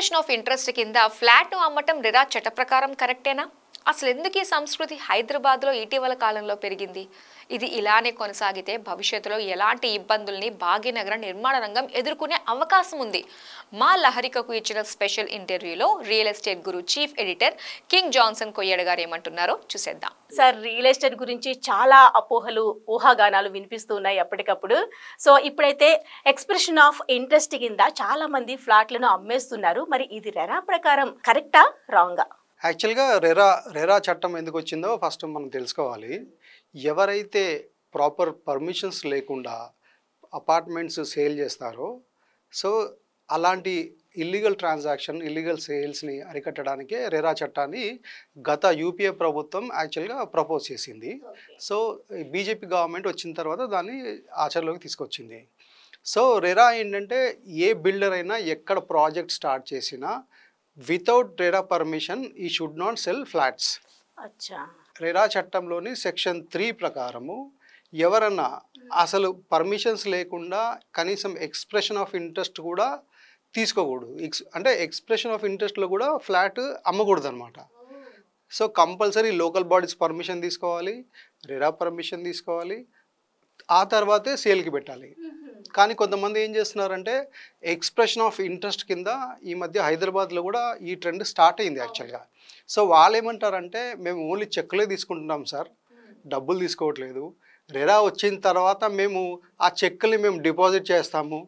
Expression of interest కింద ఫ్లాట్ను అమ్మటం RERA చట్ట ప్రకారం కరెక్టేనా? అసలు ఎందుకు ఈ సంస్కృతి హైదరాబాద్లో ఇటీవల కాలంలో పెరిగింది? ఇది ఇలానే కొనసాగితే భవిష్యత్తులో ఎలాంటి ఇబ్బందుల్ని భాగ్యనగర నిర్మాణ రంగం ఎదుర్కొనే అవకాశం ఉంది? మా లహరికకు ఇచ్చిన స్పెషల్ ఇంటర్వ్యూలో real estate Guru chief editor king Johnson Koyyada గారు ఏమంటున్నారో చూసేద్దాం. సార్, రియల్ ఎస్టేట్ గురించి చాలా అపోహలు, ఊహాగానాలు వినిపిస్తూ ఉన్నాయి అప్పటికప్పుడు. సో ఇప్పుడైతే ఎక్స్ప్రెషన్ ఆఫ్ ఇంట్రెస్ట్ కింద చాలా మంది ఫ్లాట్లను అమ్మేస్తున్నారు. మరి ఇది రెరా ప్రకారం కరెక్టా, రాంగా? యాక్చువల్గా రెరా చట్టం ఎందుకు వచ్చిందో ఫస్ట్ మనం తెలుసుకోవాలి. ఎవరైతే ప్రాపర్ పర్మిషన్స్ లేకుండా అపార్ట్మెంట్స్ సేల్ చేస్తారో, సో అలాంటి ఇల్లీగల్ ట్రాన్సాక్షన్, ఇల్లీగల్ సేల్స్ని అరికట్టడానికే రెరా చట్టాన్ని గత యూపీఏ ప్రభుత్వం యాక్చువల్గా ప్రపోజ్ చేసింది. సో బీజేపీ గవర్నమెంట్ వచ్చిన తర్వాత దాన్ని ఆచరణలోకి తీసుకొచ్చింది. సో రెరా ఏంటంటే ఏ బిల్డర్ అయినా ఎక్కడ ప్రాజెక్ట్ స్టార్ట్ చేసినా వితౌట్ రెరా పర్మిషన్ ఈ షుడ్ నాట్ సెల్ ఫ్లాట్స్. అచ్చా. రెరా చట్టంలోని సెక్షన్ 3 ప్రకారము ఎవరన్నా అసలు పర్మిషన్స్ లేకుండా కనీసం ఎక్స్ప్రెషన్ ఆఫ్ ఇంట్రెస్ట్ కూడా తీసుకోకూడదు. అంటే ఎక్స్ప్రెషన్ ఆఫ్ ఇంట్రెస్ట్లో కూడా ఫ్లాట్ అమ్మకూడదు అనమాట. So compulsory local bodies permission తీసుకోవాలి, రెరా పర్మిషన్ తీసుకోవాలి, ఆ తర్వాతే సేల్కి పెట్టాలి. కానీ కొంతమంది ఏం చేస్తున్నారంటే ఎక్స్ప్రెషన్ ఆఫ్ ఇంట్రెస్ట్ కింద ఈ మధ్య హైదరాబాద్లో కూడా ఈ ట్రెండ్ స్టార్ట్ అయింది యాక్చువల్గా. సో వాళ్ళు ఏమంటారంటే మేము ఓన్లీ చెక్లే తీసుకుంటున్నాం సార్, డబ్బులు తీసుకోవట్లేదు. రెరా వచ్చిన తర్వాత మేము ఆ చెక్కుల్ని మేము డిపాజిట్ చేస్తాము,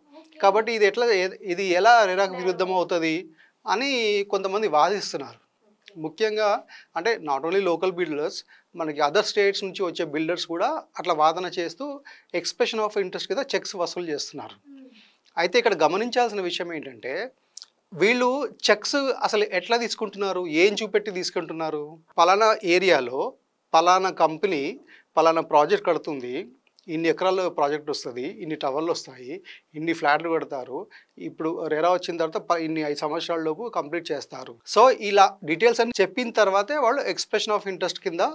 కాబట్టి ఇది ఎలా రెరాకు విరుద్ధం అవుతుంది అని కొంతమంది వాదిస్తున్నారు. ముఖ్యంగా అంటే నాట్ ఓన్లీ లోకల్ బిల్డర్స్, మనకి అదర్ స్టేట్స్ నుంచి వచ్చే బిల్డర్స్ కూడా అట్లా వాదన చేస్తూ ఎక్స్ప్రెషన్ ఆఫ్ ఇంట్రెస్ట్ కింద చెక్స్ వసూలు చేస్తున్నారు. అయితే ఇక్కడ గమనించాల్సిన విషయం ఏంటంటే వీళ్ళు చెక్స్ అసలు ఎట్లా తీసుకుంటున్నారు, ఏం చూపెట్టి తీసుకుంటున్నారు? పలానా ఏరియాలో పలానా కంపెనీ పలానా ప్రాజెక్ట్ కడుతుంది, ఇన్ని ఎకరాల్లో ప్రాజెక్ట్ వస్తుంది, ఇన్ని టవర్లు వస్తాయి, ఇన్ని ఫ్లాట్లు కడతారు, ఇప్పుడు రెరా వచ్చిన తర్వాత ఇన్ని 5 సంవత్సరాలలోపు కంప్లీట్ చేస్తారు. సో ఇలా డీటెయిల్స్ అన్ని చెప్పిన తర్వాతే వాళ్ళు ఎక్స్ప్రెషన్ ఆఫ్ ఇంట్రెస్ట్ కింద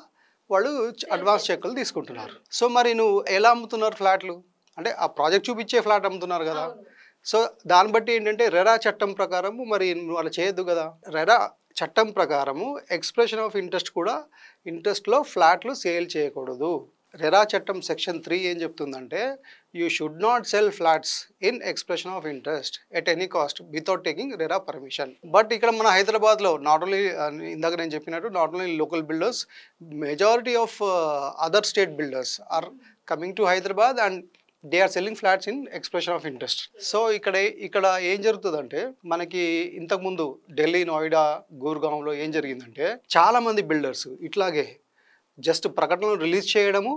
వాళ్ళు అడ్వాన్స్ చెక్కులు తీసుకుంటున్నారు. సో మరి నువ్వు ఎలా అమ్ముతున్నారు ఫ్లాట్లు? అంటే ఆ ప్రాజెక్ట్ చూపించే ఫ్లాట్ అమ్ముతున్నారు కదా. సో దాన్ని బట్టి ఏంటంటే రెరా చట్టం ప్రకారము మరి నువ్వు అలా చేయొద్దు కదా. రెరా చట్టం ప్రకారము ఎక్స్ప్రెషన్ ఆఫ్ ఇంట్రెస్ట్ కూడా ఇంట్రెస్ట్లో ఫ్లాట్లు సేల్ చేయకూడదు. రెరా చట్టం సెక్షన్ 3 ఏం చెప్తుందంటే you should not sell flats in expression of interest at any cost without taking RERA permission. But ఇక్కడ మన హైదరాబాద్లో నాట్ ఓన్లీ ఇందాక నేను చెప్పినట్టు not only local builders, majority of other state builders are coming to Hyderabad and they are selling flats in expression of interest. So ఇక్కడ ఏం జరుగుతుందంటే మనకి ఇంతకుముందు ఢిల్లీ, నోయిడా, గుర్గాంలో ఏం జరిగిందంటే చాలామంది బిల్డర్స్ ఇట్లాగే జస్ట్ ప్రకటనలు రిలీజ్ చేయడము,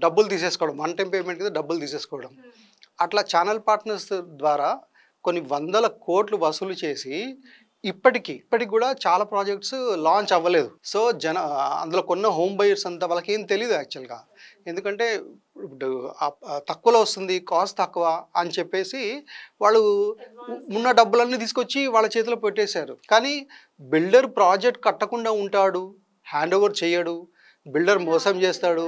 డబ్బులు తీసేసుకోవడం, వన్ టైం పేమెంట్ కింద డబ్బులు తీసేసుకోవడం, అట్లా ఛానల్ పార్ట్నర్స్ ద్వారా కొన్ని 100 కోట్లు వసూలు చేసి ఇప్పటికి కూడా చాలా ప్రాజెక్ట్స్ లాంచ్ అవ్వలేదు. సో అందులో కొన్న హోమ్ బయర్స్ అంతా వాళ్ళకి ఏం తెలియదు యాక్చువల్గా. ఎందుకంటే తక్కువలో వస్తుంది, కాస్ట్ తక్కువ అని చెప్పేసి వాళ్ళు ఉన్న డబ్బులన్నీ తీసుకొచ్చి వాళ్ళ చేతిలో పెట్టేశారు. కానీ బిల్డర్ ప్రాజెక్ట్ కట్టకుండా ఉంటాడు, హ్యాండ్ ఓవర్ చేయడు, బిల్డర్ మోసం చేస్తాడు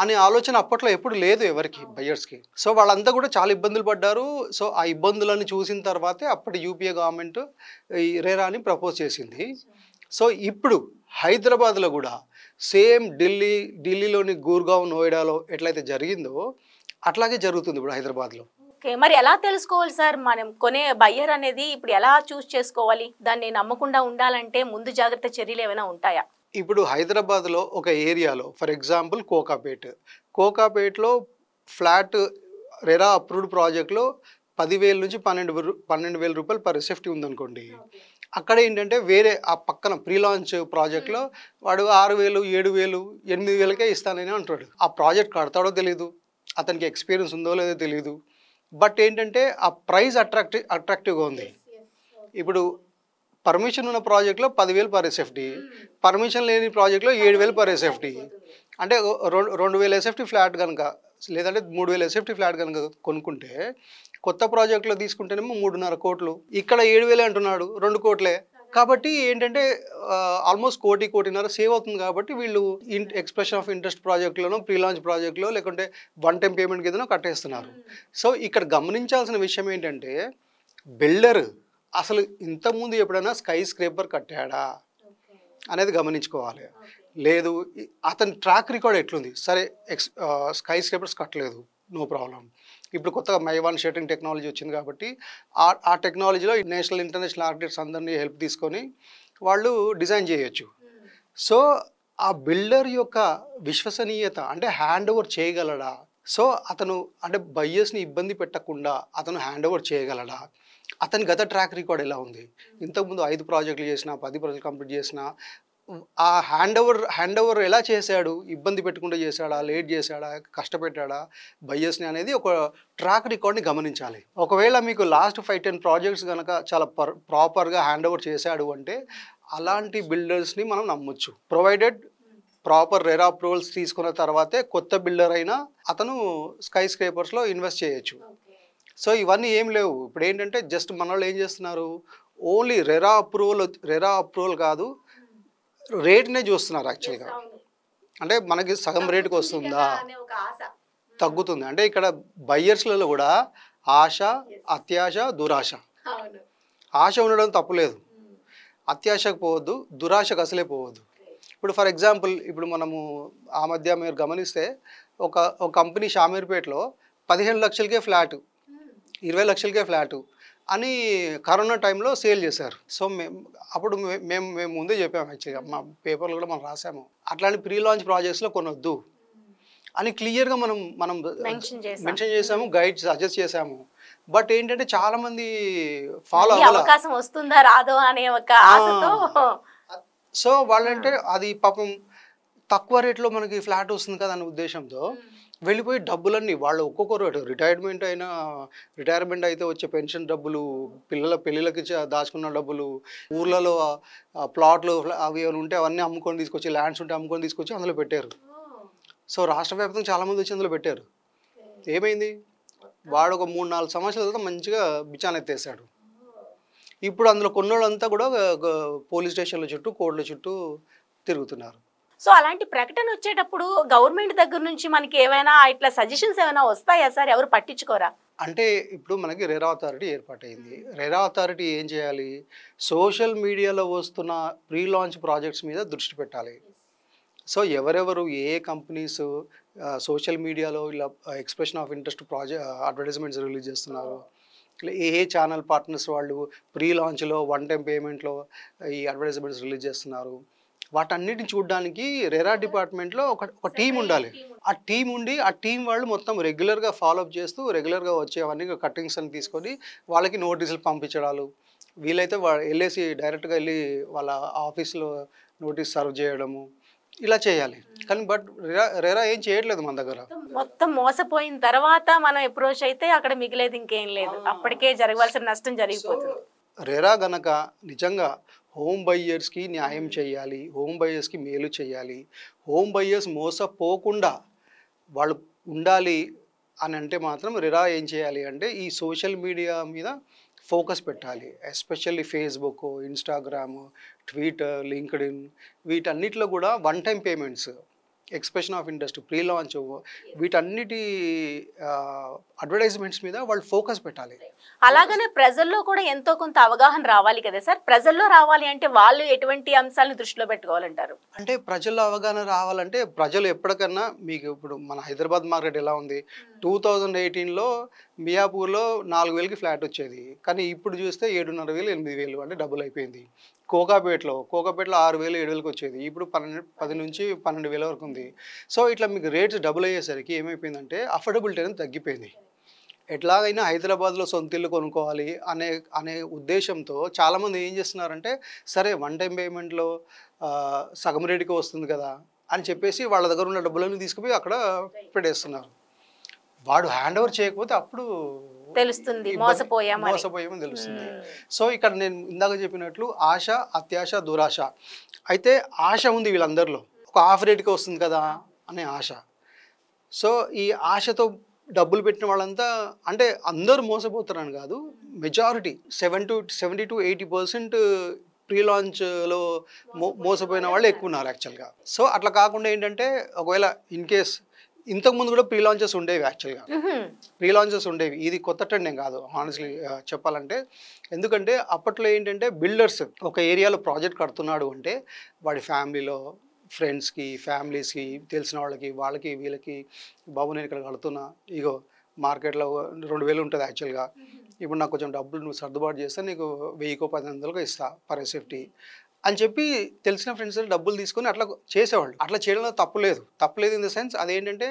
అనే ఆలోచన అప్పట్లో ఎప్పుడు లేదు ఎవరికి, బయ్యర్స్కి. సో వాళ్ళంతా కూడా చాలా ఇబ్బందులు పడ్డారు. సో ఆ ఇబ్బందులను చూసిన తర్వాతే అప్పటి యూపీఏ గవర్నమెంట్ ఈ రెరాని ప్రపోజ్ చేసింది. సో ఇప్పుడు హైదరాబాద్లో కూడా సేమ్ ఢిల్లీలోని గుర్గావ్, నోయిడాలో ఎట్లయితే జరిగిందో అట్లాగే జరుగుతుంది ఇప్పుడు హైదరాబాద్లో. ఓకే, మరి ఎలా తెలుసుకోవాలి సార్? మనం కొనే బయ్యర్ అనేది ఇప్పుడు ఎలా చూస్ చేసుకోవాలి? దాన్ని నమ్మకుండా ఉండాలంటే ముందు జాగ్రత్త చర్యలు ఏమైనా ఉంటాయా? ఇప్పుడు హైదరాబాద్లో ఒక ఏరియాలో ఫర్ ఎగ్జాంపుల్ కోకాపేట్లో ఫ్లాట్ రెరా అప్రూవ్డ్ ప్రాజెక్ట్లో 10,000 నుంచి 12,000 రూపాయలు పర్ ఎస్ఎఫ్టీ ఉందనుకోండి. అక్కడ ఏంటంటే వేరే ఆ పక్కన ప్రీ లాంచ్ ప్రాజెక్ట్లో వాడు 6,000, 7,000, 8,000కే ఇస్తానని అంటాడు. ఆ ప్రాజెక్ట్ కడతాడో తెలీదు, అతనికి ఎక్స్పీరియన్స్ ఉందో లేదో తెలీదు. బట్ ఏంటంటే ఆ ప్రైస్ అట్రాక్టివ్గా ఉంది. ఇప్పుడు పర్మిషన్ ఉన్న ప్రాజెక్ట్లో 10,000 పర్ ఎస్ఎఫ్టీ, పర్మిషన్ లేని ప్రాజెక్ట్లో 7,000 పర్ ఎస్ఎఫ్టీ. అంటే 2,000 ఎస్ఎఫ్టీ ఫ్లాట్ కనుక లేదంటే 3,000 ఎస్ఎఫ్టీ ఫ్లాట్ కనుక కొనుక్కుంటే కొత్త ప్రాజెక్ట్లో తీసుకుంటేనేమో 3.5 కోట్లు, ఇక్కడ 7,000 అంటున్నాడు, 2 కోట్లే. కాబట్టి ఏంటంటే ఆల్మోస్ట్ 1.5 సేవ్ అవుతుంది. కాబట్టి వీళ్ళు ఎక్స్ప్రెషన్ ఆఫ్ ఇంట్రెస్ట్ ప్రాజెక్టులోనో, ప్రీ లాంచ్ ప్రాజెక్టులో లేకుంటే వన్ టైం పేమెంట్ కిందనో కట్టేస్తున్నారు. సో ఇక్కడ గమనించాల్సిన విషయం ఏంటంటే బిల్డర్ అసలు ఇంతకుముందు ఎప్పుడైనా స్కై స్క్రేపర్ కట్టాడా అనేది గమనించుకోవాలి. లేదు అతని ట్రాక్ రికార్డ్ ఎట్లుంది, సరే స్కై స్క్రేపర్స్ కట్టలేదు, నో ప్రాబ్లం. ఇప్పుడు కొత్తగా మైవాన్ షేటింగ్ టెక్నాలజీ వచ్చింది కాబట్టి ఆ టెక్నాలజీలో నేషనల్ ఇంటర్నేషనల్ ఆర్కిటెక్ట్స్ అందరినీ హెల్ప్ తీసుకొని వాళ్ళు డిజైన్ చేయొచ్చు. సో ఆ బిల్డర్ యొక్క విశ్వసనీయత అంటే హ్యాండ్ ఓవర్ చేయగలడా, సో అతను అంటే బయ్యర్స్ని ఇబ్బంది పెట్టకుండా అతను హ్యాండ్ ఓవర్ చేయగలడా, అతని గత ట్రాక్ రికార్డ్ ఎలా ఉంది, ఇంతకుముందు 5 ప్రాజెక్టులు చేసినా 10 ప్రాజెక్టులు కంప్లీట్ చేసినా ఆ హ్యాండ్ ఓవర్ ఎలా చేశాడు, ఇబ్బంది పెట్టకుండా చేశాడా, లేట్ చేశాడా, కష్టపెట్టాడా బయ్యర్స్ని అనేది ఒక ట్రాక్ రికార్డ్ని గమనించాలి. ఒకవేళ మీకు లాస్ట్ 5-10 ప్రాజెక్ట్స్ కనుక చాలా ప్రాపర్గా హ్యాండ్ ఓవర్ చేశాడు అంటే అలాంటి బిల్డర్స్ని మనం నమ్మొచ్చు. ప్రొవైడెడ్ ప్రాపర్ రెరా అప్రూవల్స్ తీసుకున్న తర్వాతే కొత్త బిల్డర్ అయినా అతను స్కై స్క్రేపర్స్లో ఇన్వెస్ట్ చేయొచ్చు. సో ఇవన్నీ ఏం లేవు. ఇప్పుడు ఏంటంటే జస్ట్ మన వాళ్ళు ఏం చేస్తున్నారు, ఓన్లీ రెరా అప్రూవల్ కాదు, రేట్నే చూస్తున్నారు యాక్చువల్గా. అంటే మనకి సగం రేటుకి వస్తుందా, తగ్గుతుంది. అంటే ఇక్కడ బయ్యర్స్లలో కూడా ఆశ, అత్యాశ, దురాశ. ఆశ ఉండడం తప్పులేదు, అత్యాశకు పోవద్దు, దురాశకు అసలే పోవద్దు. ఇప్పుడు ఫర్ ఎగ్జాంపుల్ ఇప్పుడు మనము ఆ మధ్య మీరు గమనిస్తే ఒక కంపెనీ షామీర్పేటలో 15 లక్షలకే ఫ్లాటు, 20 లక్షలకే ఫ్లాటు అని కరోనా టైంలో సేల్ చేశారు. సో అప్పుడు మేము ముందే చెప్పాము, యాక్చువల్గా మా పేపర్లో కూడా మనం రాసాము, అట్లాంటి ప్రీ లాంచ్ ప్రాజెక్ట్స్లో కొనొద్దు అని క్లియర్గా మనం మెన్షన్ చేసాము, గైడ్ సజెస్ట్ చేసాము. బట్ ఏంటంటే చాలా మంది ఫాలో అవకాశం వస్తుందా రాదో అనే ఒక ఆశతో, సో వాళ్ళంటే అది పాపం తక్కువ రేట్లో మనకి ఫ్లాట్ వస్తుంది కదా అనే ఉద్దేశంతో వెళ్ళిపోయి డబ్బులన్నీ వాళ్ళు ఒక్కొక్కరు రిటైర్మెంట్ అయితే వచ్చే పెన్షన్ డబ్బులు, పిల్లల పెళ్ళిళ్ళకి దాచుకున్న డబ్బులు, ఊర్లలో ప్లాట్లు అవి ఏమైనా ఉంటే అవన్నీ అమ్ముకొని తీసుకొచ్చి, ల్యాండ్స్ ఉంటే అమ్ముకొని తీసుకొచ్చి అందులో పెట్టారు. సో రాష్ట్ర వ్యాప్తంగా చాలామంది వచ్చి అందులో పెట్టారు. ఏమైంది, వాడు ఒక 3-4 సంవత్సరాల తర్వాత మంచిగా బిచాన్ ఎత్తేసాడు. ఇప్పుడు అందులో కొన్నోళ్ళంతా కూడా పోలీస్ స్టేషన్ల చుట్టూ, కోర్టుల చుట్టూ తిరుగుతున్నారు. సో అలాంటి ప్రకటన వచ్చేటప్పుడు గవర్నమెంట్ దగ్గర నుంచి మనకి ఏమైనా ఇట్లా సజెషన్స్ ఏమైనా వస్తాయా సార్, ఎవరు పట్టించుకోరా? అంటే ఇప్పుడు మనకి రెరా అథారిటీ ఏర్పాటైంది. రెరా అథారిటీ ఏం చేయాలి, సోషల్ మీడియాలో వస్తున్న ప్రీ లాంచ్ ప్రాజెక్ట్స్ మీద దృష్టి పెట్టాలి. సో ఎవరెవరు ఏ కంపెనీస్ సోషల్ మీడియాలో ఇలా expression of interest advertisements release చేస్తున్నారు, ఏ ఛానల్ పార్ట్నర్స్ వాళ్ళు ప్రీ లాంచ్లో 1 టైం పేమెంట్లో ఈ అడ్వర్టైజ్మెంట్స్ రిలీజ్ చేస్తున్నారు, వాటన్నిటిని చూడడానికి రెరా డిపార్ట్మెంట్లో ఒక టీం ఉండాలి. ఆ టీం ఉండి ఆ టీం వాళ్ళు మొత్తం రెగ్యులర్గా ఫాలోఅప్ చేస్తూ రెగ్యులర్గా వచ్చేవన్నీ కట్టింగ్స్ అని తీసుకొని వాళ్ళకి నోటీసులు పంపించడాలు, వీలైతే వెళ్ళేసి డైరెక్ట్గా వెళ్ళి వాళ్ళ ఆఫీస్లో నోటీస్ సర్వ్ చేయడము, ఇలా చేయాలి. కానీ బట్ రెరా ఏం చేయట్లేదు మన దగ్గర. మొత్తం మోసపోయిన తర్వాత మనం అప్రోచ్ అయితే అక్కడ మిగిలేదు ఇంకేం లేదు, అప్పటికే జరగవలసిన నష్టం జరిగిపోతుంది. రెరా గనక నిజంగా హోమ్ బయ్యర్స్కి న్యాయం చేయాలి, హోమ్ బయ్యర్స్కి మేలు చేయాలి, హోమ్ బయ్యర్స్ మోసపోకుండా వాళ్ళు ఉండాలి అని అంటే మాత్రం రెరా ఏం చేయాలి అంటే ఈ సోషల్ మీడియా మీద ఫోకస్ పెట్టాలి. Especially Facebook, Instagram, Twitter, LinkedIn వీటన్నిటిలో కూడా 1 time payments, expression of interest, pre launch వీటన్నిటి అడ్వర్టైజ్మెంట్స్ మీద వాళ్ళు ఫోకస్ పెట్టాలి. అలాగనే ప్రజల్లో కూడా ఎంతో కొంత అవగాహన రావాలి కదా సార్. ప్రజల్లో రావాలి అంటే వాళ్ళు ఎటువంటి అంశాలను దృష్టిలో పెట్టుకోవాలంటారు? అంటే ప్రజల్లో అవగాహన రావాలంటే ప్రజలు ఎప్పటికన్నా మీకు ఇప్పుడు మన హైదరాబాద్ మార్కెట్ ఎలా ఉంది, 2018లో మియాపూర్లో 4,000కి ఫ్లాట్ వచ్చేది, కానీ ఇప్పుడు చూస్తే 7,500, 8,000 అంటే డబుల్ అయిపోయింది. కోకాపేటలో 6,000, 7,000కి వచ్చేది, ఇప్పుడు 10 నుంచి 12,000 వరకు ఉంది. సో ఇట్లా మీకు రేట్స్ డబుల్ అయ్యేసరికి ఏమైపోయిందంటే అఫోర్డబిలిటీ అనేది తగ్గిపోయింది. ఎట్లాగైనా హైదరాబాద్లో సొంత ఇల్లు కొనుక్కోవాలి అనే ఉద్దేశంతో చాలామంది ఏం చేస్తున్నారంటే సరే 1 టైం పేమెంట్లో సగం రేటుకి వస్తుంది కదా అని చెప్పేసి వాళ్ళ దగ్గర ఉన్న డబ్బులను తీసుకుపోయి అక్కడ పెట్టేస్తున్నారు. వాడు హ్యాండ్ ఓవర్ చేయకపోతే అప్పుడు తెలుస్తుంది మోసపోయామని తెలుస్తుంది. సో ఇక్కడ నేను ఇందాక చెప్పినట్లు ఆశ, అత్యాశ, దురాశ. అయితే ఆశ ఉంది వీళ్ళందరిలో, ఒక హాఫ్ రేట్కి వస్తుంది కదా అనే ఆశ. సో ఈ ఆశతో డబ్బులు పెట్టిన వాళ్ళంతా అంటే అందరూ మోసపోతారని కాదు, మెజారిటీ 70 to 80% ప్రీ లాంచ్లో మోసపోయిన వాళ్ళు ఎక్కువ ఉన్నారు యాక్చువల్గా. సో అట్లా కాకుండా ఏంటంటే ఒకవేళ ఇన్ కేస్ ఇంతకుముందు కూడా ప్రీ లాంచెస్ ఉండేవి యాక్చువల్గా. ప్రీ లాంచెస్ ఉండేవి. ఇది కొత్త ట్రెండ్ ఏం కాదు హానెస్ట్లీ చెప్పాలంటే. ఎందుకంటే అప్పట్లో ఏంటంటే బిల్డర్స్ ఒక ఏరియాలో ప్రాజెక్ట్ కడుతున్నాడు అంటే వాడి ఫ్యామిలీలో ఫ్రెండ్స్కి ఫ్యామిలీస్కి తెలిసిన వాళ్ళకి వీళ్ళకి బాబు నేను ఇక్కడ కడుతున్నా, ఇగో మార్కెట్లో 2000 ఉంటుంది యాక్చువల్గా, ఇప్పుడు నాకు కొంచెం డబ్బులు నువ్వు సర్దుబాటు చేస్తే నీకు 1000-1500 ఇస్తా పర్ సేఫ్టీ అని చెప్పి తెలిసిన ఫ్రెండ్స్ డబ్బులు తీసుకొని అట్లా చేసేవాళ్ళు. అట్లా చేయడంలో తప్పులేదు ఇన్ ద సెన్స్ అదేంటంటే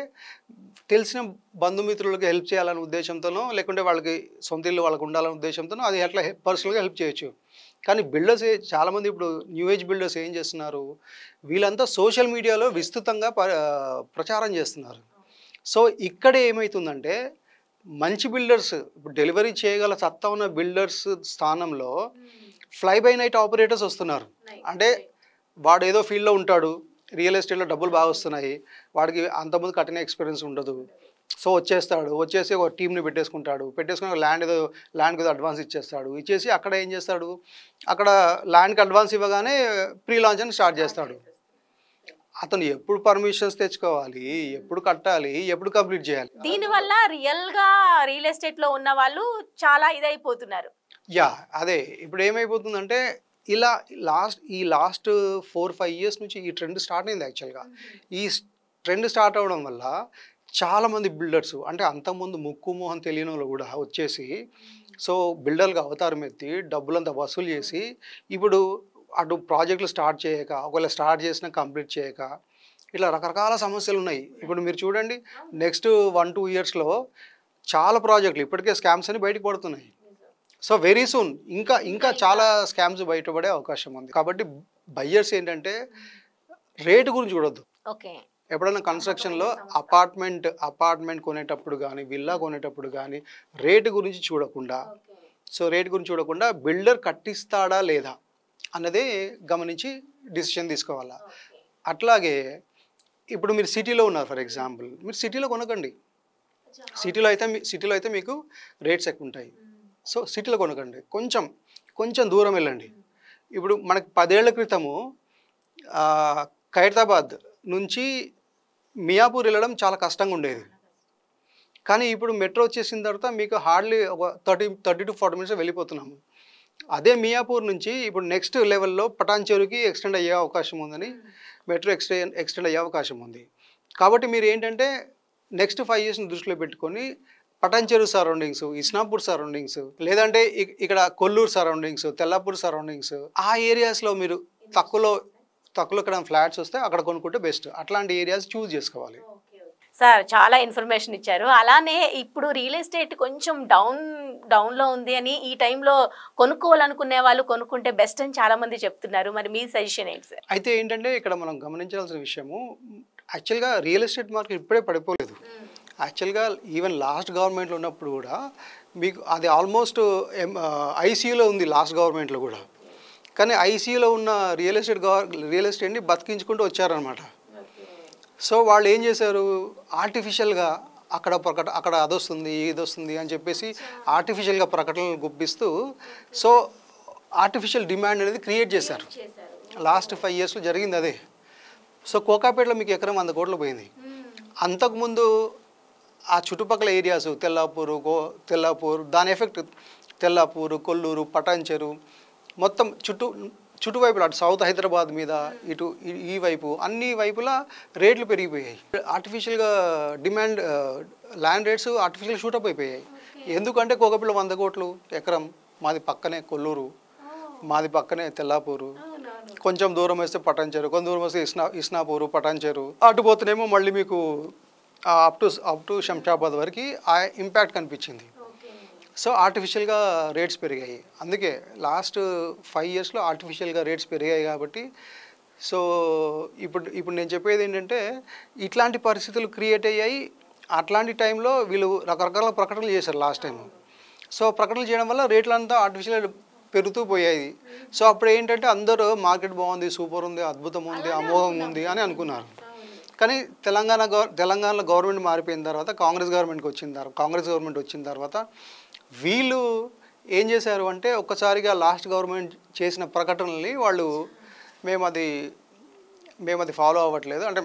తెలిసిన బంధుమిత్రులకు హెల్ప్ చేయాలనే ఉద్దేశంతోనో లేకుంటే వాళ్ళకి సొంత ఇల్లు వాళ్ళకు ఉండాలనే ఉద్దేశంతోనో అది అట్లా పర్సనల్గా హెల్ప్ చేయొచ్చు. కానీ బిల్డర్స్ చాలామంది ఇప్పుడు న్యూ ఏజ్ బిల్డర్స్ ఏం చేస్తున్నారు, వీళ్ళంతా సోషల్ మీడియాలో విస్తృతంగా ప్రచారం చేస్తున్నారు. సో ఇక్కడ ఏమవుతుందంటే మంచి బిల్డర్స్ ఇప్పుడు డెలివరీ చేయగల సత్తా ఉన్న బిల్డర్స్ స్థానంలో ఫ్లై బై నైట్ ఆపరేటర్స్ వస్తున్నారు. అంటే వాడు ఏదో ఫీల్డ్లో ఉంటాడు, రియల్ ఎస్టేట్లో డబ్బులు బాగా వస్తున్నాయి, వాడికి అంతకుముందు కట్టిన ఎక్స్పీరియన్స్ ఉండదు. సో వచ్చేసి ఒక టీంని పెట్టేసుకుని ల్యాండ్కి ఏదో అడ్వాన్స్ ఇచ్చేసి అక్కడ ఏం చేస్తాడు, అక్కడ ల్యాండ్కి అడ్వాన్స్ ఇవ్వగానే ప్రీ లాంచ్ అని స్టార్ట్ చేస్తాడు. అతను ఎప్పుడు పర్మిషన్స్ తెచ్చుకోవాలి, ఎప్పుడు కట్టాలి, ఎప్పుడు కంప్లీట్ చేయాలి. దీనివల్ల రియల్గా రియల్ ఎస్టేట్లో ఉన్న వాళ్ళు చాలా ఇదైపోతున్నారు. అదే ఇప్పుడు ఏమైపోతుందంటే ఇలా లాస్ట్ 4-5 ఇయర్స్ నుంచి ఈ ట్రెండ్ స్టార్ట్ అయింది యాక్చువల్గా. ఈ ట్రెండ్ స్టార్ట్ అవ్వడం వల్ల చాలామంది బిల్డర్స్ అంటే అంతకుముందు ముక్కు మోహన్ తెలియని వాళ్ళు కూడా వచ్చేసి సో బిల్డర్గా అవతారం ఎత్తి డబ్బులంతా వసూలు చేసి ఇప్పుడు అటు ప్రాజెక్టులు స్టార్ట్ చేయక, ఒకవేళ స్టార్ట్ చేసినా కంప్లీట్ చేయక, ఇట్లా రకరకాల సమస్యలు ఉన్నాయి. ఇప్పుడు మీరు చూడండి నెక్స్ట్ 1-2 ఇయర్స్లో చాలా ప్రాజెక్టులు ఇప్పటికే స్కామ్స్ అని బయటకు పడుతున్నాయి. సో వెరీ సూన్ ఇంకా చాలా స్కామ్స్ బయటపడే అవకాశం ఉంది. కాబట్టి బయ్యర్స్ ఏంటంటే రేటు గురించి చూడొద్దు. ఓకే, ఎప్పుడైనా కన్స్ట్రక్షన్లో అపార్ట్మెంట్ కొనేటప్పుడు కానీ విల్లా కొనేటప్పుడు కానీ రేటు గురించి చూడకుండా బిల్డర్ కట్టిస్తాడా లేదా అన్నదే గమనించి డిసిషన్ తీసుకోవాలా. అట్లాగే ఇప్పుడు మీరు సిటీలో ఉన్నారు ఫర్ ఎగ్జాంపుల్, మీరు సిటీలో కొనకండి. సిటీలో అయితే మీకు రేట్స్ ఎక్కువ ఉంటాయి. సో సిటీలో కొనకండి, కొంచెం దూరం వెళ్ళండి. ఇప్పుడు మనకి 10 ఏళ్ల క్రితము ఖైరతాబాద్ నుంచి మియాపూర్ వెళ్ళడం చాలా కష్టంగా ఉండేది. కానీ ఇప్పుడు మెట్రో వచ్చేసిన తర్వాత మీకు హార్డ్లీ ఒక 30-40 మినిట్స్ వెళ్ళిపోతున్నాము. అదే మియాపూర్ నుంచి ఇప్పుడు నెక్స్ట్ లెవెల్లో పటాన్చెరుకి ఎక్స్టెండ్ అయ్యే అవకాశం ఉందని, మెట్రో ఎక్స్టెండ్ అయ్యే అవకాశం ఉంది. కాబట్టి మీరు ఏంటంటే నెక్స్ట్ 5 ఇయర్స్ని దృష్టిలో పెట్టుకొని పటాన్చెరు సరౌండింగ్స్, ఇస్నాపూర్ సరౌండింగ్స్, లేదంటే ఇక్కడ కొల్లూరు సరౌండింగ్స్, తెల్లాపూర్ సరౌండింగ్స్, ఆ ఏరియాస్లో మీరు తక్కువలో ఇక్కడ ఫ్లాట్స్ వస్తే అక్కడ కొనుక్కుంటే బెస్ట్. అట్లాంటి ఏరియాస్ చూస్ చేసుకోవాలి. సార్ చాలా ఇన్ఫర్మేషన్ ఇచ్చారు. అలానే ఇప్పుడు రియల్ ఎస్టేట్ కొంచెం డౌన్లో ఉంది అని ఈ టైంలో కొనుక్కోవాలనుకునే వాళ్ళు కొనుక్కుంటే బెస్ట్ అని చాలా మంది చెప్తున్నారు. మరి మీ సజెషన్ ఏంటి సార్? అయితే ఏంటంటే ఇక్కడ మనం గమనించాల్సిన విషయము యాక్చువల్గా రియల్ ఎస్టేట్ మార్కెట్ ఇప్పుడే పడిపోలేదు. యాక్చువల్గా ఈవెన్ లాస్ట్ గవర్నమెంట్లో ఉన్నప్పుడు కూడా మీకు అది ఆల్మోస్ట్ ఐసీయూలో ఉంది లాస్ట్ గవర్నమెంట్లో కూడా. కానీ ఐసీయూలో ఉన్న రియల్ ఎస్టేట్ని బతికించుకుంటూ వచ్చారనమాట. సో వాళ్ళు ఏం చేశారు, ఆర్టిఫిషియల్గా అక్కడ అదొస్తుంది ఇది వస్తుంది అని చెప్పేసి ఆర్టిఫిషియల్గా ప్రకటనలు గుప్పిస్తూ సో ఆర్టిఫిషియల్ డిమాండ్ అనేది క్రియేట్ చేశారు. లాస్ట్ 5 ఇయర్స్లో జరిగింది అదే. సో కోకాపేటలో మీకు ఎకరం 100 కోట్లు పోయింది. అంతకుముందు ఆ చుట్టుపక్కల ఏరియాస్ తెల్లాపూర్ దాని ఎఫెక్ట్ తెల్లాపూర్, కొల్లూరు, పటాన్చెరు మొత్తం చుట్టువైపులా అటు సౌత్ హైదరాబాద్ మీద ఇటు ఈ వైపు అన్ని వైపులా రేట్లు పెరిగిపోయాయి. ఆర్టిఫిషియల్గా demand land rates artificial shoot up అయిపోయాయి. ఎందుకంటే కోకపిల్ల 100 కోట్లు ఎకరం, మాది పక్కనే కొల్లూరు, మాది పక్కనే తెల్లాపూరు, కొంచెం దూరం వస్తే పటాన్చెరు, కొంచెం దూరం వస్తే ఇస్నాపూరు, పటాన్చెరు, అటు పోతేనేమో మళ్ళీ మీకు అప్ టు శంషాబాద్ వరకు ఆ ఇంపాక్ట్ కనిపించింది. సో ఆర్టిఫిషియల్గా రేట్స్ పెరిగాయి. అందుకే లాస్ట్ 5 ఇయర్స్లో ఆర్టిఫిషియల్గా రేట్స్ పెరిగాయి. కాబట్టి సో ఇప్పుడు నేను చెప్పేది ఏంటంటే ఇట్లాంటి పరిస్థితులు క్రియేట్ అయ్యాయి. అట్లాంటి టైంలో వీళ్ళు రకరకాల ప్రకటనలు చేశారు లాస్ట్ టైం. సో ప్రకటనలు చేయడం వల్ల రేట్లంతా ఆర్టిఫిషియల్ పెరుగుతూ పోయాయి. సో అప్పుడు ఏంటంటే అందరూ మార్కెట్ బాగుంది, సూపర్ ఉంది, అద్భుతం ఉంది, అమోఘంగా ఉంది అని అనుకున్నారు. కానీ తెలంగాణలో గవర్నమెంట్ మారిపోయిన తర్వాత కాంగ్రెస్ గవర్నమెంట్ వచ్చిన తర్వాత వీళ్ళు ఏం చేశారు అంటే ఒక్కసారిగా లాస్ట్ గవర్నమెంట్ చేసిన ప్రకటనల్ని వాళ్ళు మేము అది ఫాలో అవ్వట్లేదు, అంటే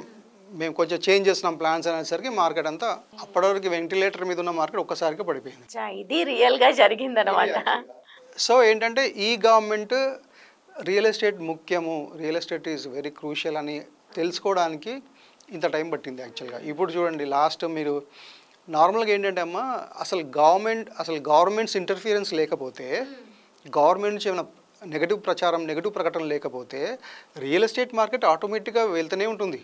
మేము కొంచెం చేంజ్ చేస్తున్నాం ప్లాన్స్ అనేసరికి మార్కెట్ అంతా అప్పటివరకు వెంటిలేటర్ మీద ఉన్న మార్కెట్ ఒక్కసారిగా పడిపోయింది. ఇది రియల్ గా జరిగిందనమాట. సో ఏంటంటే ఈ గవర్నమెంట్ రియల్ ఎస్టేట్ ముఖ్యము, real estate is very crucial అని తెలుసుకోవడానికి ఇంత టైం పట్టింది యాక్చువల్గా. ఇప్పుడు చూడండి లాస్ట్ మీరు నార్మల్గా ఏంటంటే అమ్మా అసలు గవర్నమెంట్స్ ఇంటర్ఫియరెన్స్ లేకపోతే, గవర్నమెంట్ నుంచి ఏమైనా నెగటివ్ ప్రకటన లేకపోతే రియల్ ఎస్టేట్ మార్కెట్ ఆటోమేటిక్గా వెళ్తూనే ఉంటుంది.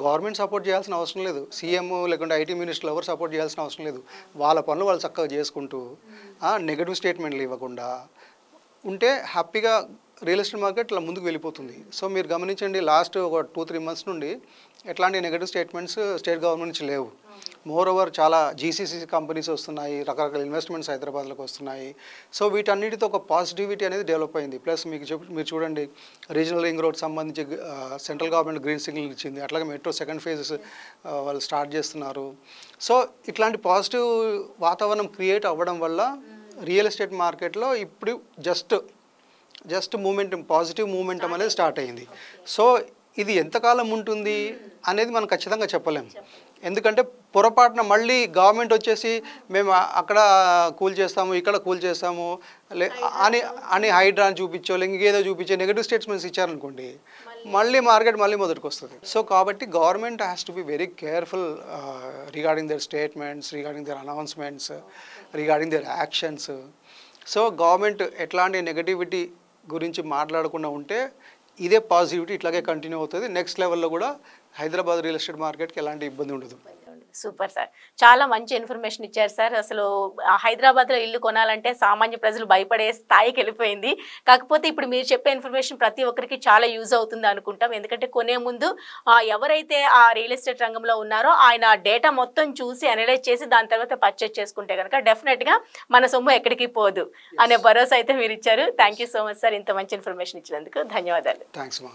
గవర్నమెంట్ సపోర్ట్ చేయాల్సిన అవసరం లేదు, సీఎం లేకుంటే ఐటీ మినిస్టర్ ఎవరు సపోర్ట్ చేయాల్సిన అవసరం లేదు. వాళ్ళ పనులు వాళ్ళు చక్కగా చేసుకుంటూ నెగటివ్ స్టేట్మెంట్లు ఇవ్వకుండా ఉంటే హ్యాపీగా రియల్ ఎస్టేట్ మార్కెట్ ఇలా ముందుకు వెళ్ళిపోతుంది. సో మీరు గమనించండి లాస్ట్ ఒక 2-3 months నుండి ఎట్లాంటి నెగటివ్ స్టేట్మెంట్స్ స్టేట్ గవర్నమెంట్ నుంచి లేవు. మోర్ ఓవర్ చాలా జీసీసీ కంపెనీస్ వస్తున్నాయి, రకరకాల ఇన్వెస్ట్మెంట్స్ హైదరాబాద్లోకి వస్తున్నాయి. సో వీటన్నిటితో ఒక పాజిటివిటీ అనేది డెవలప్ అయింది. ప్లస్ మీరు చూడండి రీజనల్ రింగ్ రోడ్ సంబంధించి సెంట్రల్ గవర్నమెంట్ గ్రీన్ సిగ్నల్ ఇచ్చింది, అట్లాగే మెట్రో సెకండ్ ఫేజ్ వాళ్ళు స్టార్ట్ చేస్తున్నారు. సో ఇట్లాంటి పాజిటివ్ వాతావరణం క్రియేట్ అవ్వడం వల్ల రియల్ ఎస్టేట్ మార్కెట్లో ఇప్పుడు జస్ట్ పాజిటివ్ మూమెంటం అనేది స్టార్ట్ అయింది. సో ఇది ఎంతకాలం ఉంటుంది అనేది మనం ఖచ్చితంగా చెప్పలేము. ఎందుకంటే పొరపాటున మళ్ళీ గవర్నమెంట్ వచ్చేసి మేము అక్కడ కూల్ చేస్తాము, ఇక్కడ కూల్ చేస్తాము అని హైడ్రాని చూపించో ఇంకేదో చూపించే నెగటివ్ స్టేట్మెంట్స్ ఇచ్చారనుకోండి, మళ్ళీ మార్కెట్ మొదటికి వస్తుంది. సో కాబట్టి government has to be very careful regarding their statements, regarding their announcements, regarding their actions. So government ఎట్లాంటి నెగటివిటీ గురించి మాట్లాడకుండా ఉంటే ఇదే పాజిటివిటీ ఇట్లాగే కంటిన్యూ అవుతుంది. నెక్స్ట్ లెవెల్లో కూడా హైదరాబాద్ రియల్ ఎస్టేట్ మార్కెట్కి ఎలాంటి ఇబ్బంది ఉండదు. సూపర్ సార్, చాలా మంచి ఇన్ఫర్మేషన్ ఇచ్చారు సార్. అసలు హైదరాబాద్లో ఇల్లు కొనాలంటే సామాన్య ప్రజలు భయపడే స్థాయికి వెళ్ళిపోయింది. కాకపోతే ఇప్పుడు మీరు చెప్పే ఇన్ఫర్మేషన్ ప్రతి ఒక్కరికి చాలా యూజ్ అవుతుంది అనుకుంటాం. ఎందుకంటే కొనే ముందు ఎవరైతే ఆ రియల్ ఎస్టేట్ రంగంలో ఉన్నారో ఆయన డేటా మొత్తం చూసి అనలైజ్ చేసి దాని తర్వాత పర్చేజ్ చేసుకుంటే కనుక డెఫినెట్గా మన సొమ్ము ఎక్కడికి పోదు అనే భరోసా అయితే మీరు ఇచ్చారు. Thank you so much sir, ఇంత మంచి ఇన్ఫర్మేషన్ ఇచ్చినందుకు ధన్యవాదాలు. థ్యాంక్స్ మా.